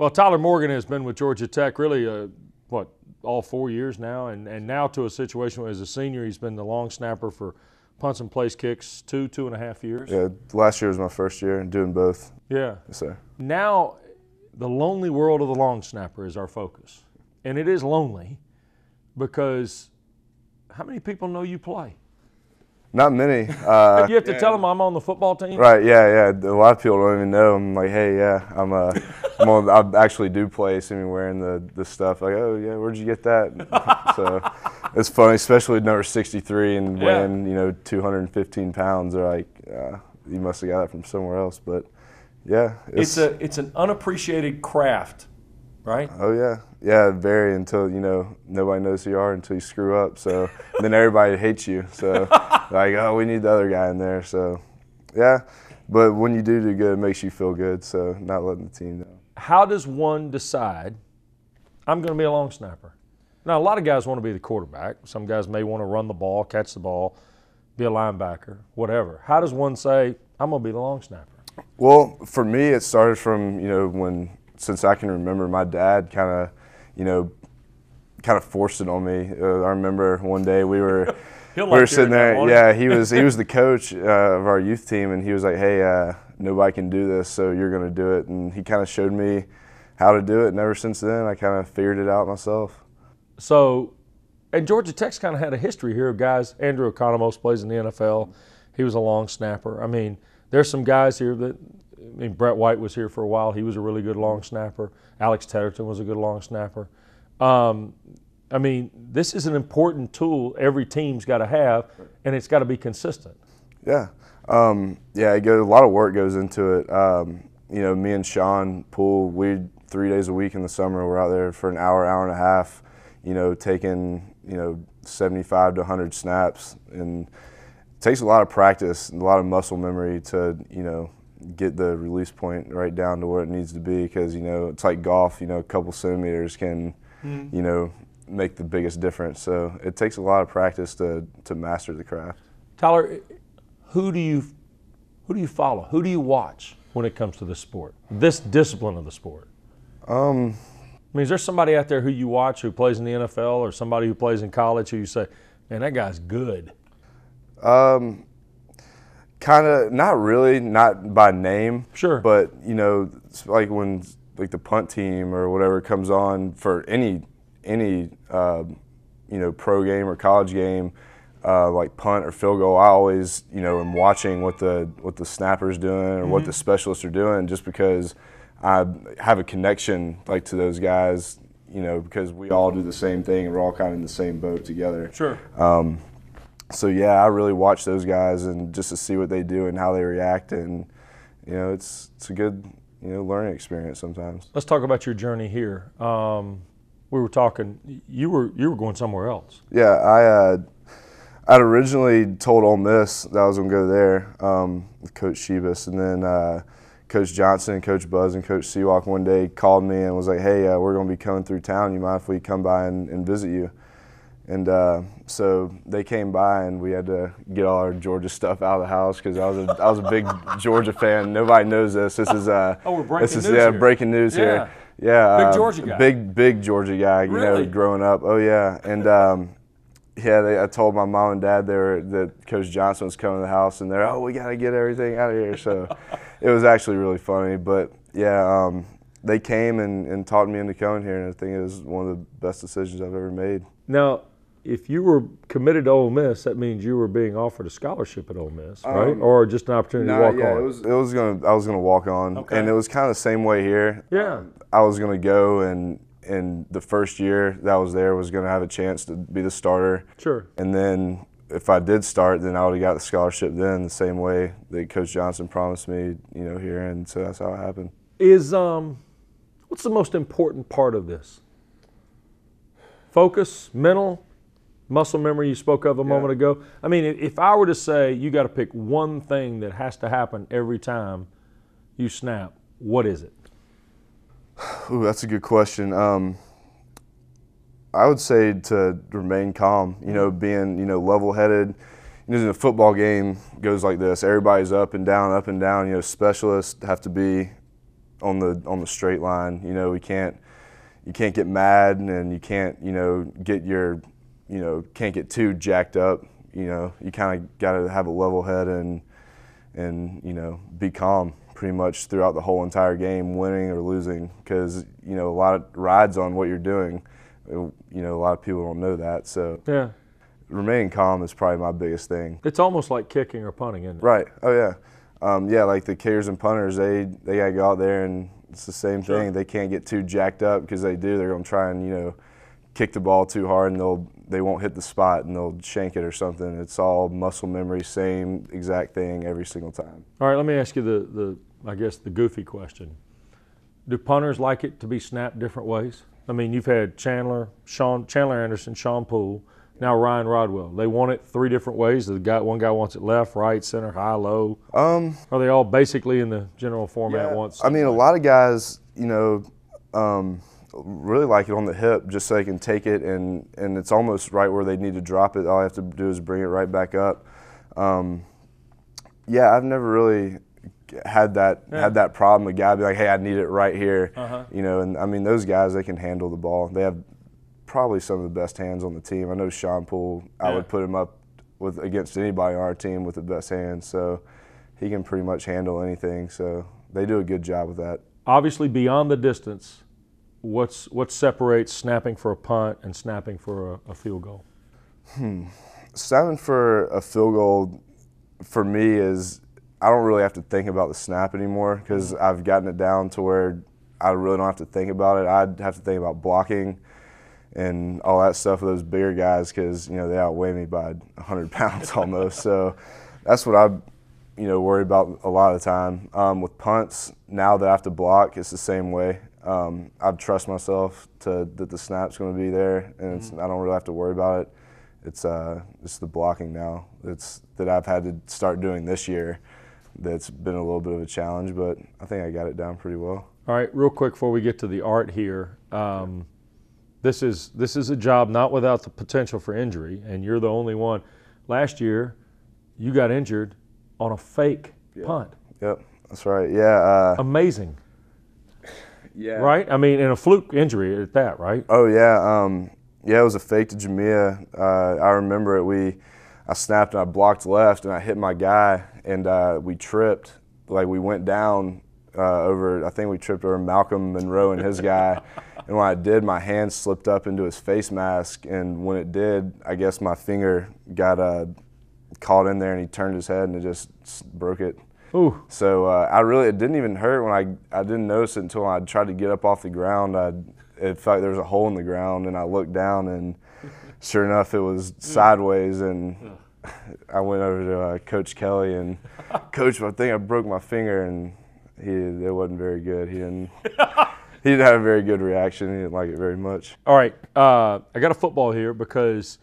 Well, Tyler Morgan has been with Georgia Tech really, all 4 years now, and now to a situation where as a senior he's been the long snapper for punts and place kicks 2.5 years. Yeah, last year was my first year and doing both. Yeah. Yes, sir. Now, the lonely world of the long snapper is our focus. And it is lonely because how many people know you play? Not many. You have to tell them I'm on the football team? Right, yeah. A lot of people don't even know. I'm like, hey, yeah, I actually do play. See me wearing the stuff. Like, oh, yeah, where'd you get that? So it's funny, especially with number 63 and weighing, 215 pounds. They're like, you must have got that from somewhere else. But, yeah. It's an unappreciated craft, right? Oh, yeah. Yeah, very, until, nobody knows who you are until you screw up. So then everybody hates you. So, like, oh, we need the other guy in there. So, yeah. But when you do good, it makes you feel good. So not letting the team know. How does one decide, I'm going to be a long snapper? Now, a lot of guys want to be the quarterback. Some guys may want to run the ball, catch the ball, be a linebacker, whatever. How does one say, I'm going to be the long snapper? Well, for me, it started from, since I can remember, my dad kind of forced it on me. I remember one day we were sitting there. Yeah, he was the coach of our youth team, and he was like, "Hey, nobody can do this, so you're going to do it." And he kind of showed me how to do it, and ever since then, I kind of figured it out myself. So, and Georgia Tech's kind of had a history here of guys. Andrew Economos plays in the NFL. He was a long snapper. I mean, there's some guys here Brett White was here for a while. He was a really good long snapper. Alex Tetterton was a good long snapper. This is an important tool every team's got to have, and it's got to be consistent. Yeah. A lot of work goes into it. Me and Sean Poole, 3 days a week in the summer, we're out there for an hour and a half, taking, 75 to 100 snaps. And it takes a lot of practice and a lot of muscle memory to, get the release point right down to where it needs to be, because, it's like golf, a couple centimeters can, make the biggest difference. So it takes a lot of practice to master the craft. Tyler, who do you follow? Who do you watch when it comes to this sport, this discipline of the sport? Is there somebody out there who you watch who plays in the NFL, or somebody who plays in college who you say, man, that guy's good? Kind of, not really, not by name. Sure. But, like when the punt team or whatever comes on for any pro game or college game, like punt or field goal, I always, am watching what the snapper's doing or what the specialists are doing, just because I have a connection to those guys, because we all do the same thing and we're all kind of in the same boat together. Sure. So yeah, I really watch those guys and just to see what they do and how they react, and it's a good learning experience sometimes. Let's talk about your journey here. We were talking. You were going somewhere else. Yeah, I'd originally told Ole Miss that I was going to go there with Coach Shebus, and then Coach Johnson, Coach Buzz, and Coach Seawalk one day called me and was like, "Hey, we're going to be coming through town. You mind if we come by and visit you?" And so they came by, and we had to get all our Georgia stuff out of the house, because I was a big Georgia fan. Nobody knows this. This is we're breaking news here. Breaking news here. Yeah, big Georgia guy. Big Georgia guy. Really? Growing up. Oh yeah, and I told my mom and dad that Coach Johnson was coming to the house, and they're, we got to get everything out of here. So it was actually really funny. But yeah, they came and talked me into coming here, and I think it was one of the best decisions I've ever made. Now, if you were committed to Ole Miss, that means you were being offered a scholarship at Ole Miss, right? Or just an opportunity to walk on? I was gonna walk on, okay. And it was kind of the same way here. Yeah. I was gonna go, and the first year that I was there was gonna have a chance to be the starter. Sure. And then if I did start, then I would have got the scholarship then, the same way that Coach Johnson promised me, here, and so that's how it happened. What's the most important part of this? Focus, mental, muscle memory you spoke of a moment ago. If I were to say you got to pick one thing that has to happen every time you snap, what is it? Ooh, that's a good question. I would say to remain calm, being, level-headed. The football game goes like this. Everybody's up and down. Specialists have to be on the straight line. You know, you can't get mad, and you can't, you know, can't get too jacked up. You know, you kind of got to have a level head and you know, be calm pretty much throughout the whole entire game, winning or losing, because, you know, a lot of rides on what you're doing. You know, a lot of people don't know that. So yeah, remaining calm is probably my biggest thing. It's almost like kicking or punting, isn't it? Right. Oh yeah. Yeah, like the kickers and punters, they got to go out there, and it's the same thing. Sure. They can't get too jacked up, because they're going to try and, you know, kick the ball too hard, and they won't hit the spot, and they'll shank it or something. It's all muscle memory, same exact thing every single time. All right, let me ask you I guess the goofy question. Do punters like it to be snapped different ways? I mean, you've had Chandler Anderson, Sean Poole, now Ryan Rodwell. They want it 3 different ways. One guy wants it left, right, center, high, low. Are they all basically in the general format once? I mean, a lot of guys, you know, really like it on the hip, just so they can take it, and it's almost right where they need to drop it. All I have to do is bring it right back up. Yeah, I've never really had that problem. A guy be like, hey, I need it right here. You know, and I mean, those guys, they can handle the ball. They have probably some of the best hands on the team. I know Sean Poole, I would put him up against anybody on our team with the best hands, so he can pretty much handle anything. So they do a good job with that. Obviously, beyond the distance, what separates snapping for a punt and snapping for a field goal? Snapping for a field goal for me is, I don't really have to think about the snap anymore, because I've gotten it down to where I really don't have to think about it. I'd have to think about blocking and all that stuff with those bigger guys, because, you know, they outweigh me by 100 pounds almost. So that's what I, you know, worry about a lot of the time. With punts, now that I have to block, it's the same way. I trust myself that the snap's going to be there, and I don't really have to worry about it. It's the blocking now that I've had to start doing this year. That's been a little bit of a challenge, but I think I got it down pretty well. All right, real quick before we get to the art here, this is a job not without the potential for injury, and you're the only one. Last year, you got injured on a fake punt. Yep, that's right. Yeah. Amazing. Yeah. Right? I mean, in a fluke injury at that, right? Oh yeah. Yeah, it was a fake to Jamia. I remember it. I snapped and I blocked left, and I hit my guy, and we tripped. Like, we went down I think we tripped over Malcolm Monroe and his guy. And when I did, my hand slipped up into his face mask, and when it did, I guess my finger got caught in there, and he turned his head, and it just broke it. Ooh. So it didn't even hurt when I didn't notice it until I tried to get up off the ground. It felt like there was a hole in the ground, and I looked down, and sure enough, it was sideways, and I went over to Coach Kelly, and Coach, I think I broke my finger, and it wasn't very good. He didn't have a very good reaction. He didn't like it very much. All right, I got a football here because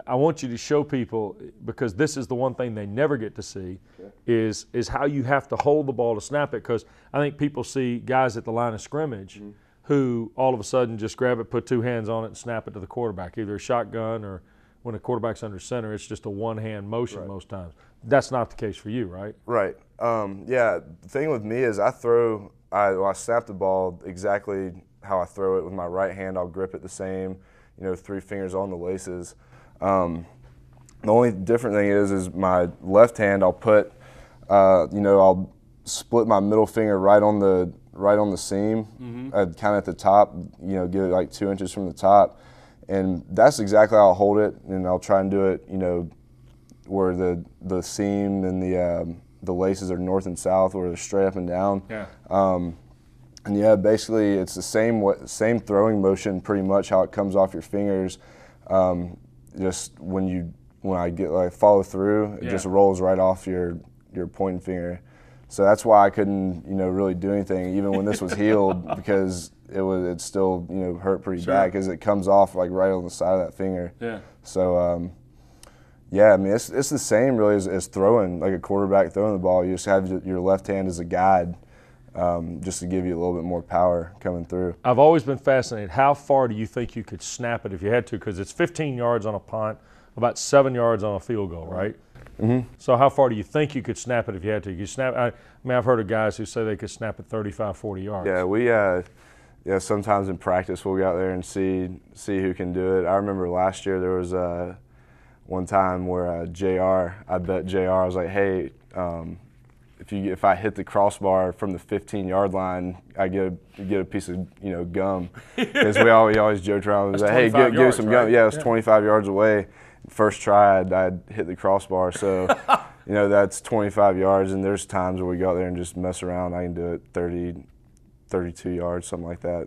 I want you to show people, because this is the one thing they never get to see, is how you have to hold the ball to snap it. Because I think people see guys at the line of scrimmage who all of a sudden just grab it, put 2 hands on it, and snap it to the quarterback, either a shotgun or when the quarterback's under center, it's just a one-hand motion most times. That's not the case for you, right? Right. Yeah, the thing with me is I snap the ball exactly how I throw it. With my right hand, I'll grip it the same, 3 fingers on the laces. The only different thing is my left hand, I'll put, I'll split my middle finger right on the seam, kind of at the top, give it like 2 inches from the top. And that's exactly how I'll hold it, and I'll try and do it, where the seam and the laces are north and south, where they're straight up and down. Yeah. And yeah, basically it's the same throwing motion, pretty much how it comes off your fingers. Just when I follow through, it just rolls right off your pointing finger. So that's why I couldn't, really do anything even when this was healed, because it still, hurt pretty bad, because it comes off like right on the side of that finger. Yeah. So yeah, I mean it's the same really as throwing, like a quarterback throwing the ball. You just have your left hand as a guide, just to give you a little bit more power coming through. I've always been fascinated. How far do you think you could snap it if you had to? Because it's 15 yards on a punt, about 7 yards on a field goal, right? Mm-hmm. So how far do you think you could snap it if you had to? You snap. I mean, I've heard of guys who say they could snap it 35, 40 yards. Yeah, sometimes in practice we'll go out there and see who can do it. I remember last year there was one time where I bet JR, I was like, hey, if I hit the crossbar from the 15-yard line, I get a piece of gum, because we always joked around and was like, hey, give some gum. Yeah, it was 25 yards away. First try, I'd hit the crossbar, so that's 25 yards. And there's times where we go out there and just mess around. I can do it 30, 32 yards, something like that.